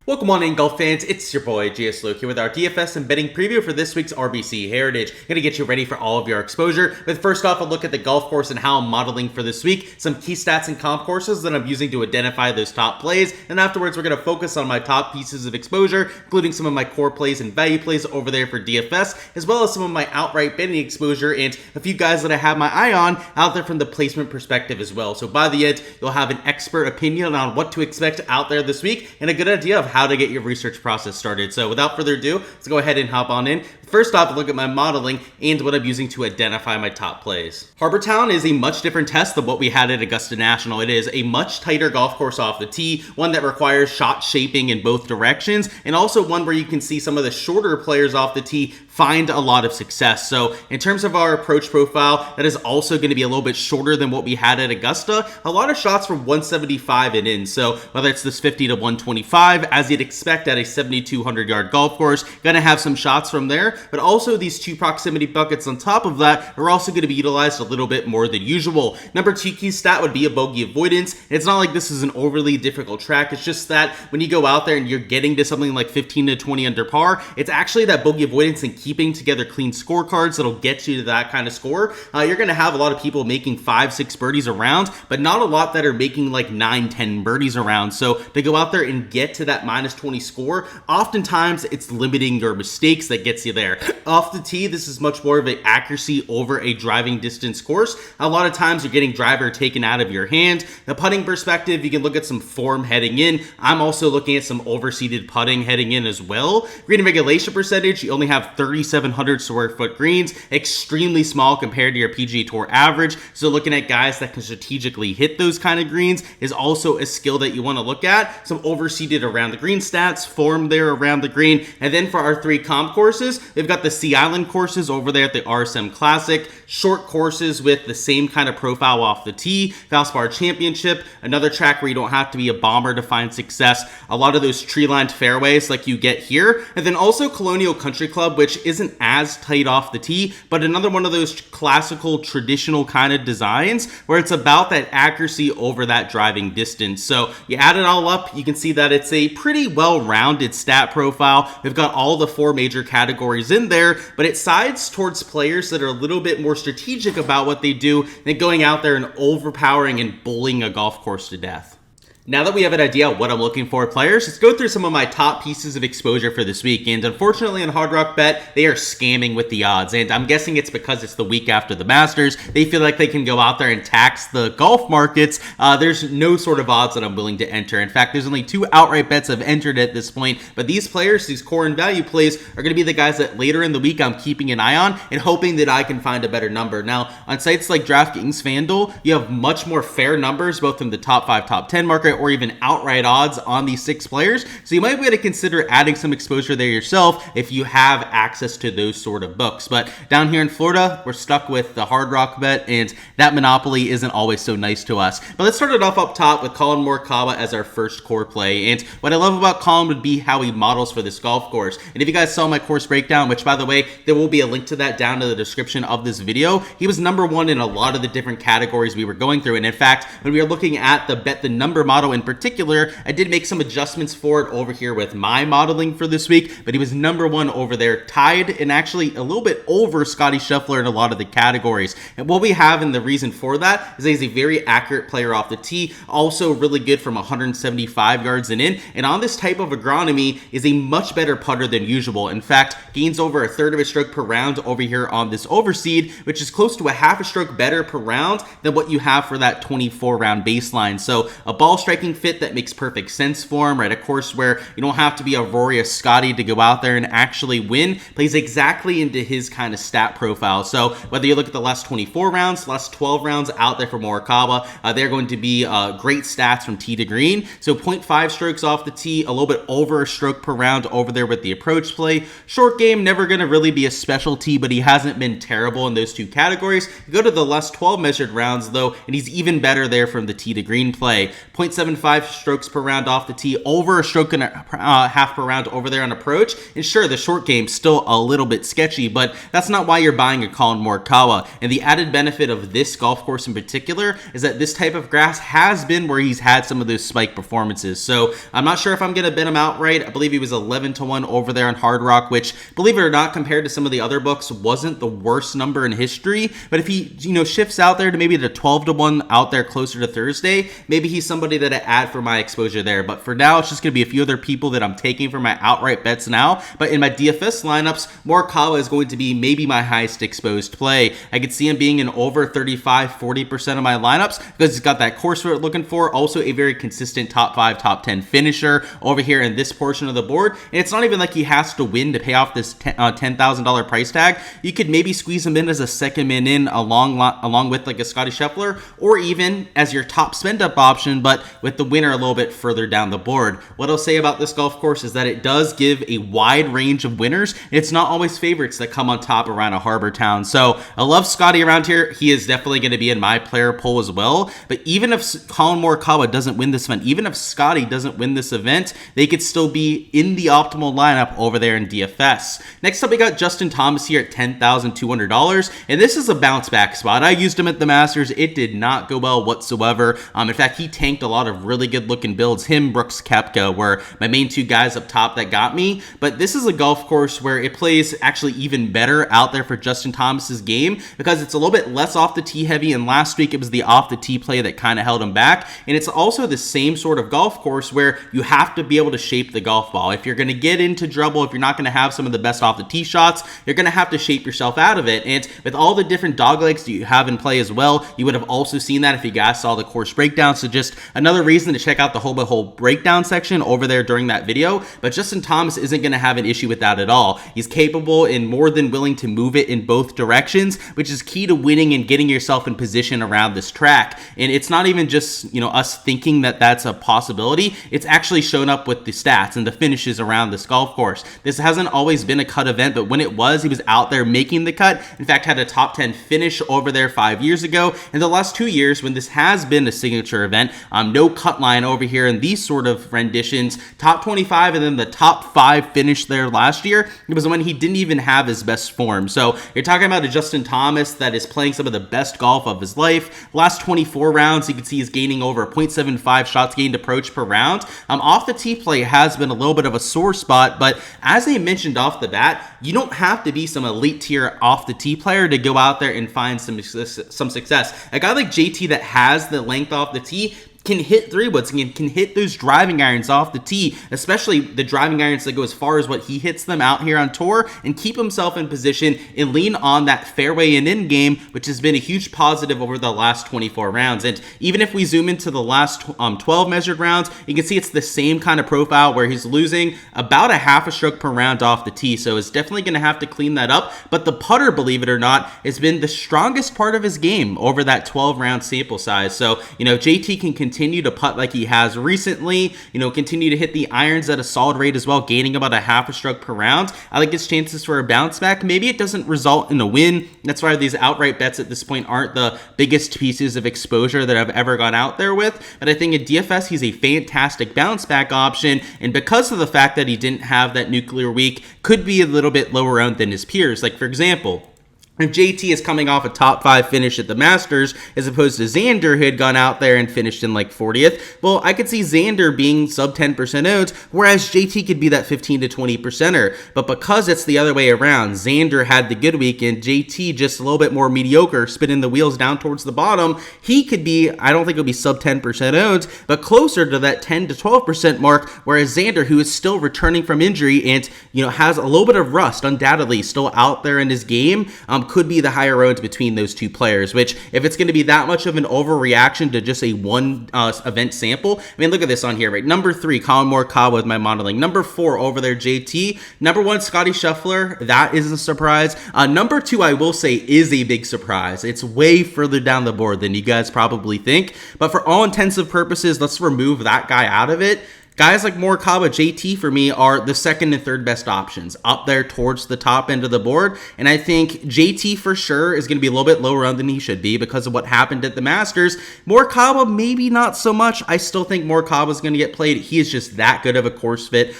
Welcome on in, golf fans. It's your boy Gsluke here with our DFS and betting preview for this week's RBC Heritage. Gonna get you ready for all of your exposure. But first off, a look at the golf course and how I'm modeling for this week. Some key stats and comp courses that I'm using to identify those top plays. And afterwards, we're gonna focus on my top pieces of exposure, including some of my core plays and value plays over there for DFS, as well as some of my outright betting exposure and a few guys that I have my eye on out there from the placement perspective as well. So by the end, you'll have an expert opinion on what to expect out there this week and a good idea of how to get your research process started. So without further ado, let's go ahead and hop on in. First off, look at my modeling and what I'm using to identify my top plays. Harbour is a much different test than what we had at Augusta National. It is a much tighter golf course off the tee, one that requires shot shaping in both directions, and also one where you can see some of the shorter players off the tee find a lot of success. So in terms of our approach profile, that is also going to be a little bit shorter than what we had at Augusta. A lot of shots from 175 and in. So whether it's this 50 to 125, as you'd expect at a 7,200 yard golf course, going to have some shots from there, but also these two proximity buckets on top of that are also going to be utilized a little bit more than usual. Number two key stat would be a bogey avoidance. It's not like this is an overly difficult track. It's just that when you go out there and you're getting to something like 15 to 20 under par, it's actually that bogey avoidance and keeping together clean scorecards that'll get you to that kind of score. You're going to have a lot of people making 5-6 birdies around, but not a lot that are making like 9-10 birdies around. So to go out there and get to that minus 20 score, oftentimes it's limiting your mistakes that gets you there. Off the tee, this is much more of an accuracy over a driving distance course. A lot of times you're getting driver taken out of your hand. The putting perspective, you can look at some form heading in. I'm also looking at some overseeded putting heading in as well. Green regulation percentage, you only have 3,700 square foot greens, extremely small compared to your PGA Tour average. So looking at guys that can strategically hit those kind of greens is also a skill that you want to look at. Some overseeded around the green stats, form there around the green. And then for our three comp courses, we've got the Sea Island courses over there at the RSM Classic, short courses with the same kind of profile off the tee, Valspar Championship, another track where you don't have to be a bomber to find success, a lot of those tree-lined fairways like you get here, and then also Colonial Country Club, which isn't as tight off the tee, but another one of those classical, traditional kind of designs where it's about that accuracy over that driving distance. So you add it all up, you can see that it's a pretty well-rounded stat profile. We've got all the four major categories in there, but it sides towards players that are a little bit more strategic about what they do than going out there and overpowering and bullying a golf course to death. Now that we have an idea of what I'm looking for players, let's go through some of my top pieces of exposure for this week. And unfortunately on Hard Rock Bet, they are scamming with the odds. And I'm guessing it's because it's the week after the Masters. They feel like they can go out there and tax the golf markets. There's no sort of odds that I'm willing to enter. In fact, there's only 2 outright bets I've entered at this point. But these players, these core and value plays, are going to be the guys that later in the week I'm keeping an eye on and hoping that I can find a better number. Now, on sites like Draftkings, FanDuel, you have much more fair numbers, both in the top 5, top 10 market, or even outright odds on these 6 players. So you might be able to consider adding some exposure there yourself if you have access to those sort of books. But down here in Florida, we're stuck with the Hard Rock Bet, and that monopoly isn't always so nice to us. But let's start it off up top with Colin Morikawa as our first core play. And what I love about Colin would be how he models for this golf course. And if you guys saw my course breakdown, which by the way, there will be a link to that down in the description of this video, he was number 1 in a lot of the different categories we were going through. And in fact, when we were looking at the bet the number model in particular, I did make some adjustments for it over here with my modeling for this week, but he was number 1 over there, tied and actually a little bit over Scotty Scheffler in a lot of the categories. And what we have, and the reason for that, is that he's a very accurate player off the tee, also really good from 175 yards and in, and on this type of agronomy is a much better putter than usual. In fact, gains over a third of a stroke per round over here on this overseed, which is close to a half a stroke better per round than what you have for that 24 round baseline. So a ball striking fit that makes perfect sense for him, right? A course where you don't have to be a Rory or Scotty to go out there and actually win, plays exactly into his kind of stat profile. So whether you look at the last 24 rounds, last 12 rounds out there for Morikawa, they're going to be great stats from tee to green. So 0.5 strokes off the tee, a little bit over a stroke per round over there with the approach play. Short game, never going to really be a specialty, but he hasn't been terrible in those 2 categories. You go to the last 12 measured rounds though, and he's even better there from the tee to green play. 0.7 0.75 strokes per round off the tee, over a stroke and a half per round over there on approach. And sure, the short game's still a little bit sketchy, but that's not why you're buying a Colin Morikawa. And the added benefit of this golf course in particular is that this type of grass has been where he's had some of those spike performances. So I'm not sure if I'm going to bet him outright. I believe he was 11-1 over there on Hard Rock, which, believe it or not, compared to some of the other books, wasn't the worst number in history. But if he, shifts out there to maybe the 12-1 out there closer to Thursday, maybe he's somebody that I add for my exposure there. But for now, it's just going to be a few other people that I'm taking for my outright bets now. But in my DFS lineups, Morikawa is going to be maybe my highest exposed play. I could see him being in over 35-40% of my lineups because he's got that course we're looking for. Also a very consistent top 5, top 10 finisher over here in this portion of the board. And it's not even like he has to win to pay off this $10,000 price tag. You could maybe squeeze him in as a second man in along with like a Scottie Scheffler, or even as your top spend up option, but with the winner a little bit further down the board. What I'll say about this golf course is that it does give a wide range of winners. It's not always favorites that come on top around a Harbour town. So I love Scottie around here. He is definitely going to be in my player pool as well. But even if Colin Morikawa doesn't win this event, even if Scottie doesn't win this event, they could still be in the optimal lineup over there in DFS. Next up, we got Justin Thomas here at $10,200. And this is a bounce back spot. I used him at the Masters. It did not go well whatsoever. In fact, he tanked a lot of really good looking builds. Him, Brooks Koepka were my main two guys up top that got me. But this is a golf course where it plays actually even better out there for Justin Thomas's game because it's a little bit less off the tee heavy. And last week it was the off the tee play that kind of held him back. And it's also the same sort of golf course where you have to be able to shape the golf ball. If you're going to get into trouble, if you're not going to have some of the best off the tee shots, you're going to have to shape yourself out of it. And with all the different dog legs that you have in play as well, you would have also seen that if you guys saw the course breakdown. So just another reason to check out the whole breakdown section over there during that video. But Justin Thomas isn't going to have an issue with that at all. He's capable and more than willing to move it in both directions, which is key to winning and getting yourself in position around this track. And it's not even just, us thinking that that's a possibility. It's actually shown up with the stats and the finishes around this golf course. This hasn't always been a cut event, but when it was, he was out there making the cut. In fact, had a top 10 finish over there 5 years ago. In the last 2 years, when this has been a signature event, no cut line over here in these sort of renditions, top 25 and then the top 5 finish there last year, it was when he didn't even have his best form. So you're talking about a Justin Thomas that is playing some of the best golf of his life. Last 24 rounds, you can see he's gaining over 0.75 shots gained approach per round. Off the tee play has been a little bit of a sore spot, but as I mentioned off the bat, you don't have to be some elite tier off the tee player to go out there and find some success. A guy like JT that has the length off the tee can hit 3-woods, can hit those driving irons off the tee, especially the driving irons that go as far as what he hits them out here on tour, and keep himself in position and lean on that fairway and in game, which has been a huge positive over the last 24 rounds. And even if we zoom into the last 12 measured rounds, you can see it's the same kind of profile where he's losing about a half a stroke per round off the tee. So it's definitely going to have to clean that up. But the putter, believe it or not, has been the strongest part of his game over that 12 round sample size. So, JT can continue to putt like he has recently, continue to hit the irons at a solid rate as well, gaining about a half a stroke per round. I like his chances for a bounce back. Maybe it doesn't result in a win. That's why these outright bets at this point aren't the biggest pieces of exposure that I've ever gone out there with. But I think in DFS, he's a fantastic bounce back option. And because of the fact that he didn't have that nuclear week, could be a little bit lower owned than his peers. Like, for example, if JT is coming off a top 5 finish at the Masters, as opposed to Xander, who had gone out there and finished in like 40th, well, I could see Xander being sub 10% owned, whereas JT could be that 15 to 20%er. But because it's the other way around, Xander had the good week and JT just a little bit more mediocre, spinning the wheels down towards the bottom, he could be, I don't think it'll be sub 10% owned, but closer to that 10 to 12% mark, whereas Xander, who is still returning from injury and, has a little bit of rust, undoubtedly, still out there in his game, could be the higher roads between those two players, which if it's going to be that much of an overreaction to just a one event sample, I mean, look at this on here, right? Number 3, Colin Morikawa with my modeling. Number 4 over there, JT. Number 1, Scottie Scheffler. That is a surprise. Number 2, I will say, is a big surprise. It's way further down the board than you guys probably think, but for all intensive purposes, let's remove that guy out of it. Guys like Morikawa, JT for me are the second and third best options up there towards the top end of the board. And I think JT for sure is going to be a little bit lower on than he should be because of what happened at the Masters. Morikawa, maybe not so much. I still think Morikawa is going to get played. He is just that good of a course fit.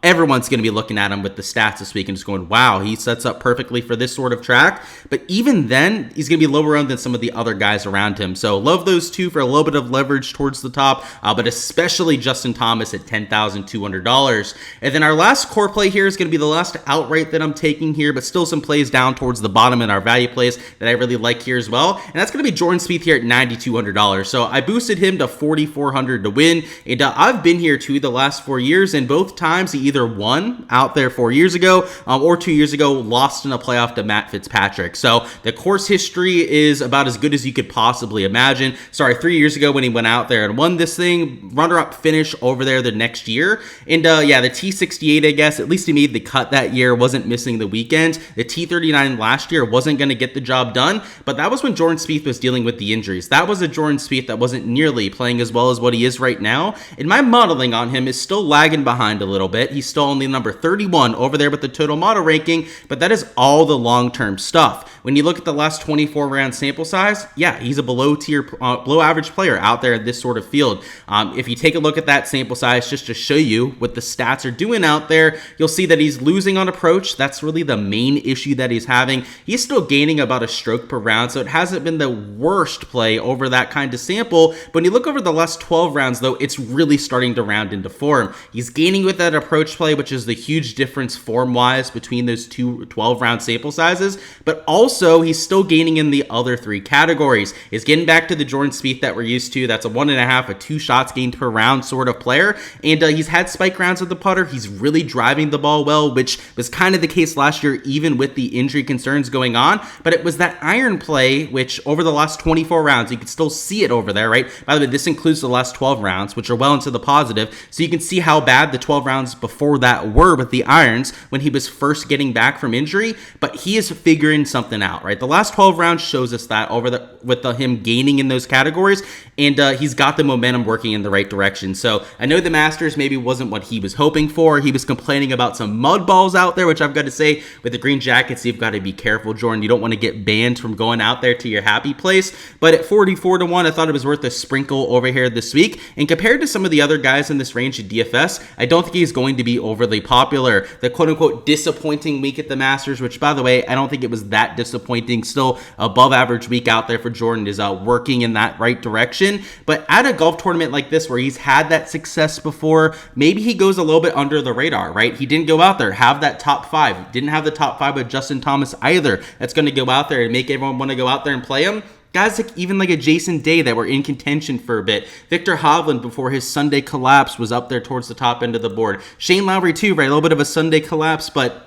Everyone's going to be looking at him with the stats this week and just going, wow, he sets up perfectly for this sort of track. But even then, he's going to be lower owned than some of the other guys around him. So love those two for a little bit of leverage towards the top, but especially Justin Thomas at $10,200. And then our last core play here is going to be the last outright that I'm taking here, but still some plays down towards the bottom in our value plays that I really like here as well. And that's going to be Jordan Spieth here at $9,200. So I boosted him to $4,400 to win. And I've been here too the last 4 years, and both times he either won out there 4 years ago or 2 years ago, lost in a playoff to Matt Fitzpatrick. So the course history is about as good as you could possibly imagine. Sorry, 3 years ago when he went out there and won this thing, runner-up finish over there the next year. And yeah, the T68, I guess, at least he made the cut that year, wasn't missing the weekend. The T39 last year wasn't going to get the job done, but that was when Jordan Spieth was dealing with the injuries. That was a Jordan Spieth that wasn't nearly playing as well as what he is right now. And my modeling on him is still lagging behind a little bit. He's still only number 31 over there with the total model ranking, but that is all the long-term stuff. When you look at the last 24 round sample size, yeah, he's a below average player out there in this sort of field. If you take a look at that sample size just to show you what the stats are doing out there, you'll see that he's losing on approach. That's really the main issue that he's having. He's still gaining about a stroke per round, so it hasn't been the worst play over that kind of sample. But when you look over the last 12 rounds, though, it's really starting to round into form. He's gaining with that approach play, which is the huge difference form-wise between those two 12-round sample sizes, but also he's still gaining in the other three categories. He's getting back to the Jordan Spieth that we're used to. That's a 1.5, 2 shots gained per round sort of player, and he's had spike rounds with the putter. He's really driving the ball well, which was kind of the case last year, even with the injury concerns going on, but it was that iron play, which over the last 24 rounds, you can still see it over there, right? By the way, this includes the last 12 rounds, which are well into the positive, so you can see how bad the 12 rounds before that were with the irons when he was first getting back from injury, but he is figuring something out, right? The last 12 rounds shows us that with him gaining in those categories, and he's got the momentum working in the right direction. So I know the Masters maybe wasn't what he was hoping for. He was complaining about some mud balls out there, which I've got to say, with the green jackets, you've got to be careful, Jordan. You don't want to get banned from going out there to your happy place. But at 44-1, I thought it was worth a sprinkle over here this week. And compared to some of the other guys in this range at DFS, I don't think he's going to be overly popular. The quote-unquote disappointing week at the Masters, which, by the way, I don't think it was that disappointing. Still above average week out there for Jordan, is working in that right direction. But at a golf tournament like this where he's had that success before, maybe he goes a little bit under the radar, right? He didn't go out there, have that top 5. Didn't have the top 5 with Justin Thomas either. That's going to go out there and make everyone want to go out there and play him. Guys even like a Jason Day that were in contention for a bit. Victor Hovland, before his Sunday collapse, was up there towards the top end of the board. Shane Lowry too, right? A little bit of a Sunday collapse, but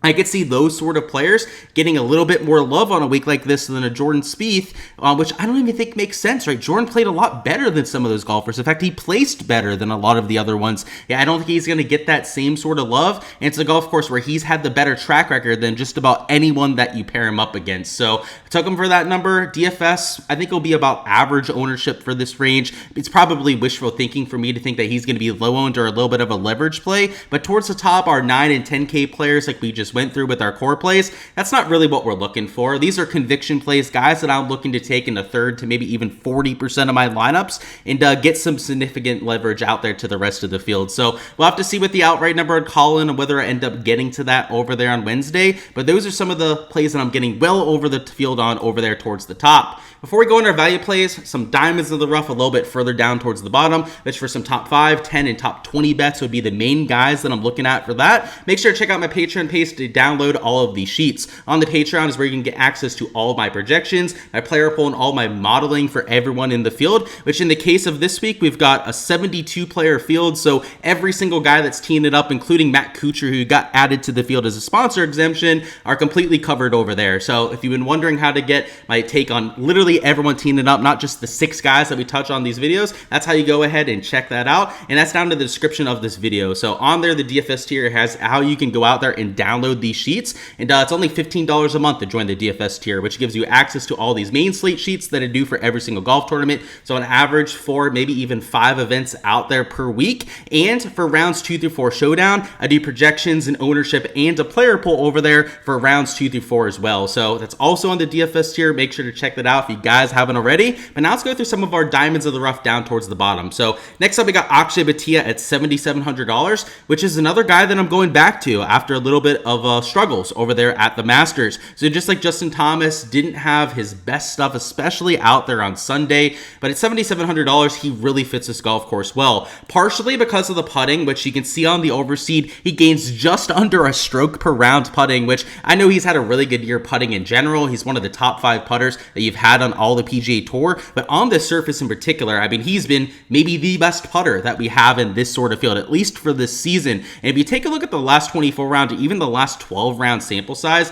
I could see those sort of players getting a little bit more love on a week like this than a Jordan Spieth, which I don't even think makes sense, right? Jordan played a lot better than some of those golfers. In fact, he placed better than a lot of the other ones. Yeah, I don't think he's going to get that same sort of love. And it's a golf course where he's had the better track record than just about anyone that you pair him up against. So I took him for that number. DFS, I think, will be about average ownership for this range. It's probably wishful thinking for me to think that he's going to be low owned or a little bit of a leverage play. But towards the top, our 9 and 10K players, like we just went through with our core plays, that's not really what we're looking for. These are conviction plays, guys that I'm looking to take in a third to maybe even 40% of my lineups and get some significant leverage out there to the rest of the field. So we'll have to see what the outright number would call in and whether I end up getting to that over there on Wednesday. But those are some of the plays that I'm getting well over the field on over there towards the top. Before we go into our value plays, some diamonds in the rough a little bit further down towards the bottom, which for some top 5, 10, and top 20 bets would be the main guys that I'm looking at for that. Make sure to check out my Patreon page to download all of these sheets. On the Patreon is where you can get access to all of my projections, my player pool, and all my modeling for everyone in the field, which in the case of this week, we've got a 72-player field, so every single guy that's teeing it up, including Matt Kuchar, who got added to the field as a sponsor exemption, are completely covered over there. So if you've been wondering how to get my take on literally everyone teeing it up, not just the 6 guys that we touch on these videos, that's how you go ahead and check that out, and that's down to the description of this video. So on there, the DFS tier has how you can go out there and download download these sheets, and it's only $15 a month to join the DFS tier, which gives you access to all these main slate sheets that I do for every single golf tournament. So on average, 4, maybe even 5 events out there per week. And for rounds 2 through 4 showdown, I do projections and ownership and a player pool over there for rounds 2 through 4 as well. So that's also on the DFS tier. Make sure to check that out if you guys haven't already. But now let's go through some of our diamonds of the rough down towards the bottom. So next up, we got Akshay Bhatia at $7,700, which is another guy that I'm going back to after a little bit of struggles over there at the Masters. So just like Justin Thomas didn't have his best stuff, especially out there on Sunday, but at $7,700, he really fits this golf course well. Partially because of the putting, which you can see on the overseed, he gains just under a stroke per round putting, which I know he's had a really good year putting in general. He's one of the top 5 putters that you've had on all the PGA Tour, but on this surface in particular, I mean, he's been maybe the best putter that we have in this sort of field, at least for this season. And if you take a look at the last 24 round, even the last 12 round sample size,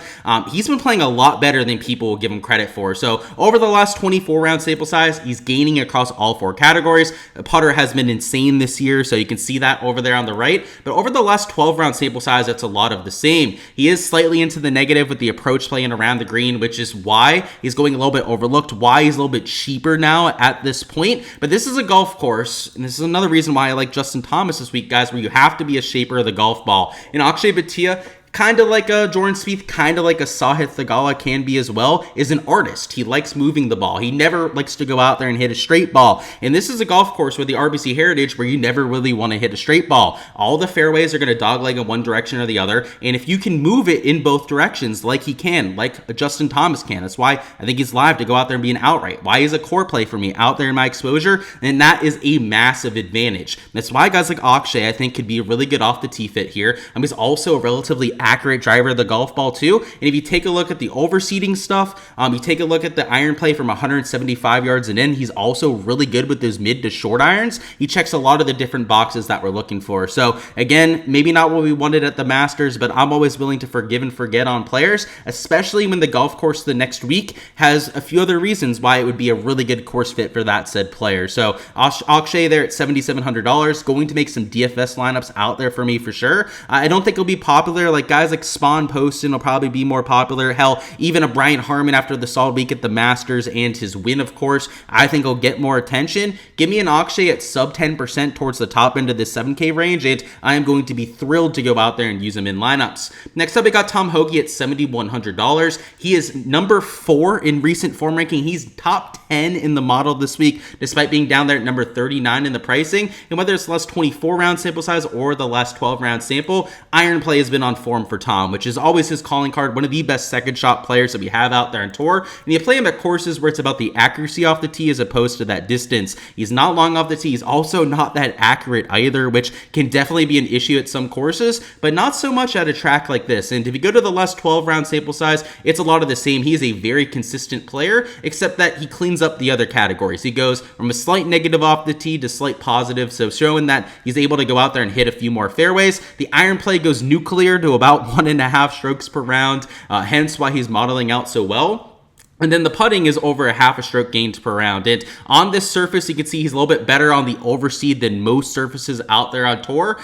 he's been playing a lot better than people will give him credit for. So over the last 24 round sample size, he's gaining across all 4 categories. The putter has been insane this year, so you can see that over there on the right. But over the last 12 round sample size, that's a lot of the same. He is slightly into the negative with the approach playing around the green, which is why he's going a little bit overlooked, why he's a little bit cheaper now at this point. But this is a golf course, and this is another reason why I like Justin Thomas this week, guys, where you have to be a shaper of the golf ball. And Akshay Bhatia, kind of like a Jordan Spieth, kind of like a Sahith Theegala can be as well, is an artist. He likes moving the ball. He never likes to go out there and hit a straight ball. And this is a golf course with the RBC Heritage where you never really want to hit a straight ball. All the fairways are going to dogleg in one direction or the other. And if you can move it in both directions like he can, like Justin Thomas can, that's why I think he's live to go out there and be an outright. Why he's a core play for me out there in my exposure. And that is a massive advantage. That's why guys like Akshay, I think, could be a really good off the tee fit here. He's also a relatively accurate driver of the golf ball too. And if you take a look at the overseeding stuff, you take a look at the iron play from 175 yards and in, he's also really good with those mid to short irons. He checks a lot of the different boxes that we're looking for. So again, maybe not what we wanted at the Masters, but I'm always willing to forgive and forget on players, especially when the golf course the next week has a few other reasons why it would be a really good course fit for that said player. So Akshay there at $7,700, going to make some DFS lineups out there for me for sure. I don't think it'll be popular. Like guys like Spawn Poston will probably be more popular. Hell, even a Brian Harman after the solid week at the Masters and his win, of course, I think will get more attention. Give me an Akshay at sub 10% towards the top end of the 7K range, and I am going to be thrilled to go out there and use him in lineups. Next up, we got Tom Hoge at $7,100. He is number 4 in recent form ranking. He's top 10 in the model this week, despite being down there at number 39 in the pricing. And whether it's the last 24 round sample size or the last 12 round sample, iron play has been on form for Tom, which is always his calling card, one of the best second shot players that we have out there on tour. And you play him at courses where it's about the accuracy off the tee as opposed to that distance. He's not long off the tee. He's also not that accurate either, which can definitely be an issue at some courses, but not so much at a track like this. And if you go to the last 12 round sample size, it's a lot of the same. He is a very consistent player, except that he cleans up the other categories. He goes from a slight negative off the tee to slight positive, so showing that he's able to go out there and hit a few more fairways. The iron play goes nuclear to about 1.5 strokes per round, hence why he's modeling out so well. And then the putting is over a half a stroke gained per round. And on this surface, you can see he's a little bit better on the overseed than most surfaces out there on tour.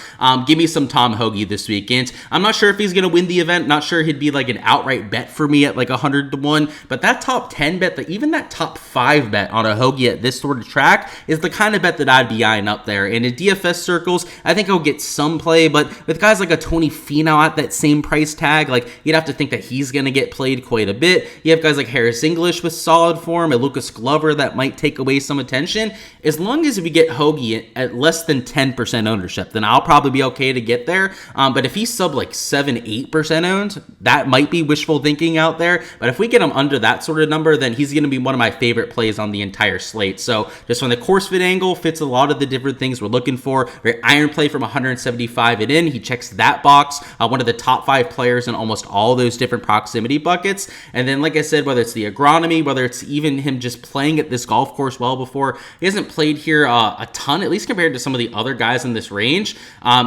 Give me some Tom Hoge this week. And I'm not sure if he's going to win the event. Not sure he'd be like an outright bet for me at like 100-1. But that top 10 bet, even that top 5 bet on a Hoge at this sort of track is the kind of bet that I'd be eyeing up there. And in DFS circles, I think he'll get some play. But with guys like a Tony Finau at that same price tag, like you'd have to think that he's going to get played quite a bit. You have guys like Harris English with solid form, and Lucas Glover that might take away some attention. As long as we get Hoge at less than 10% ownership, then I'll probably be okay to get there. But if he's sub like 7-8% owned, that might be wishful thinking out there. But if we get him under that sort of number, then he's going to be one of my favorite plays on the entire slate. So just from the course fit angle, fits a lot of the different things we're looking for. Very iron play from 175 and in. He checks that box. One of the top 5 players in almost all those different proximity buckets. And then, like I said, whether it's the agronomy, whether it's even him just playing at this golf course well before. He hasn't played here a ton, at least compared to some of the other guys in this range.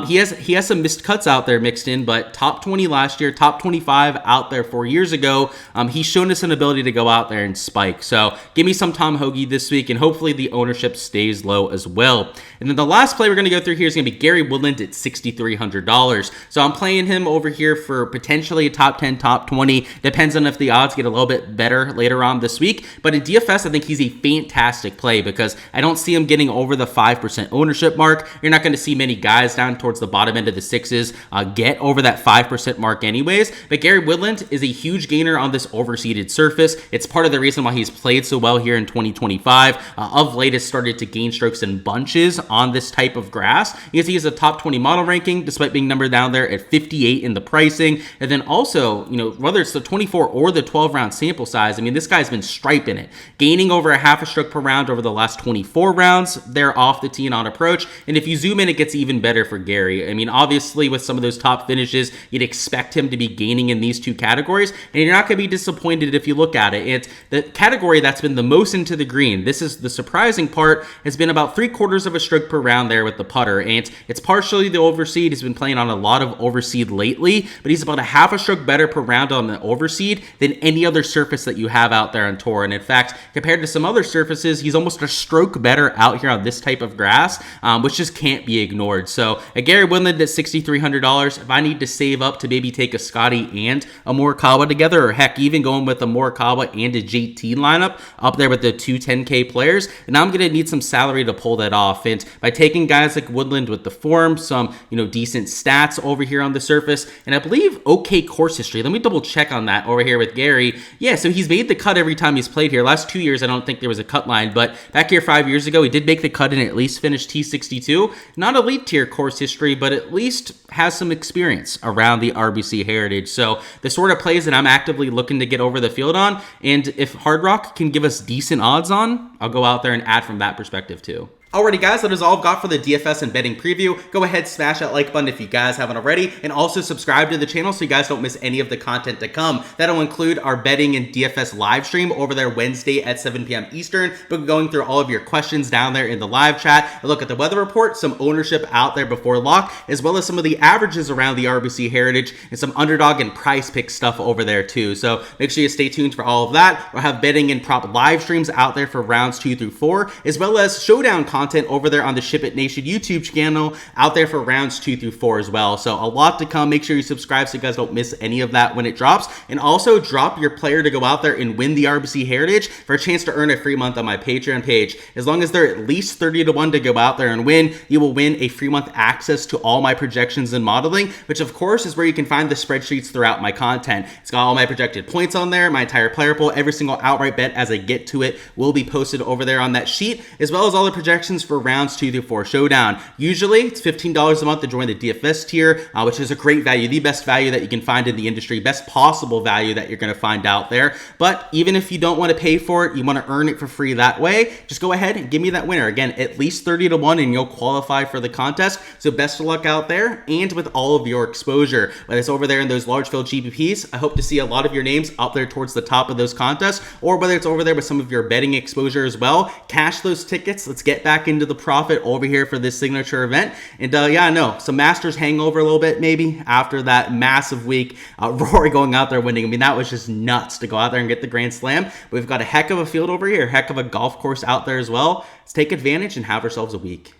He has some missed cuts out there mixed in, but top 20 last year, top 25 out there 4 years ago. He's shown us an ability to go out there and spike. So give me some Tom Hoge this week, and hopefully the ownership stays low as well. And then the last play we're going to go through here is going to be Gary Woodland at $6,300. So I'm playing him over here for potentially a top 10, top 20. Depends on if the odds get a little bit better later on this week. But in DFS, I think he's a fantastic play because I don't see him getting over the 5% ownership mark. You're not going to see many guys down towards the bottom end of the sixes get over that 5% mark anyways. But Gary Woodland is a huge gainer on this overseeded surface. It's part of the reason why he's played so well here in 2025. Of late, has started to gain strokes in bunches on this type of grass. You can see he's a top 20 model ranking, despite being numbered down there at 58 in the pricing. And then also, whether it's the 24 or the 12 round sample size, I mean, this guy's been striping it, gaining over a half a stroke per round over the last 24 rounds. They're off the tee and on approach. And if you zoom in, it gets even better for Gary. I mean, obviously, with some of those top finishes, you'd expect him to be gaining in these two categories, and you're not going to be disappointed if you look at it. It's the category that's been the most into the green. This is the surprising part, has been about 3/4 of a stroke per round there with the putter, and it's partially the overseed. He's been playing on a lot of overseed lately, but he's about a half a stroke better per round on the overseed than any other surface that you have out there on tour. And in fact, compared to some other surfaces, he's almost a stroke better out here on this type of grass, which just can't be ignored. So a Gary Woodland at $6,300. If I need to save up to maybe take a Scotty and a Morikawa together, or heck, even going with a Morikawa and a JT lineup up there with the two 10K players, and I'm going to need some salary to pull that off. And by taking guys like Woodland with the form, some decent stats over here on the surface, and I believe okay course history. Let me double check on that over here with Gary. Yeah, so he's made the cut every time he's played here. Last 2 years, I don't think there was a cut line, but back here 5 years ago, he did make the cut and at least finished T62. Not elite tier course history, but at least has some experience around the RBC Heritage. So the sort of plays that I'm actively looking to get over the field on, and if Hard Rock can give us decent odds on, I'll go out there and add from that perspective too. Alrighty guys, that is all I've got for the DFS and betting preview. Go ahead, smash that like button if you guys haven't already, and also subscribe to the channel so you guys don't miss any of the content to come. That'll include our betting and DFS live stream over there Wednesday at 7 p.m. Eastern. We'll be going through all of your questions down there in the live chat, a look at the weather report, some ownership out there before lock, as well as some of the averages around the RBC Heritage, and some underdog and price pick stuff over there too. So make sure you stay tuned for all of that. We'll have betting and prop live streams out there for rounds 2 through 4, as well as showdown content over there on the Ship It Nation YouTube channel out there for rounds 2 through 4 as well. So a lot to come. Make sure you subscribe so you guys don't miss any of that when it drops. And also drop your player to go out there and win the RBC Heritage for a chance to earn a free month on my Patreon page. As long as they're at least 30-1 to go out there and win, you will win a free month access to all my projections and modeling, which of course is where you can find the spreadsheets throughout my content. It's got all my projected points on there, my entire player pool, every single outright bet as I get to it will be posted over there on that sheet, as well as all the projections for rounds 2 through 4 showdown. Usually it's $15 a month to join the DFS tier, which is a great value, the best value that you can find in the industry, best possible value that you're going to find out there. But even if you don't want to pay for it, you want to earn it for free that way, just go ahead and give me that winner. Again, at least 30-1 and you'll qualify for the contest. So best of luck out there, and with all of your exposure, whether it's over there in those large field GPPs, I hope to see a lot of your names up there towards the top of those contests, or whether it's over there with some of your betting exposure as well. Cash those tickets. Let's get back into the profit over here for this signature event. And yeah, I know some Masters hangover a little bit maybe after that massive week. Rory going out there winning. I mean, that was just nuts to go out there and get the Grand Slam. We've got a heck of a field over here, heck of a golf course out there as well. Let's take advantage and have ourselves a week.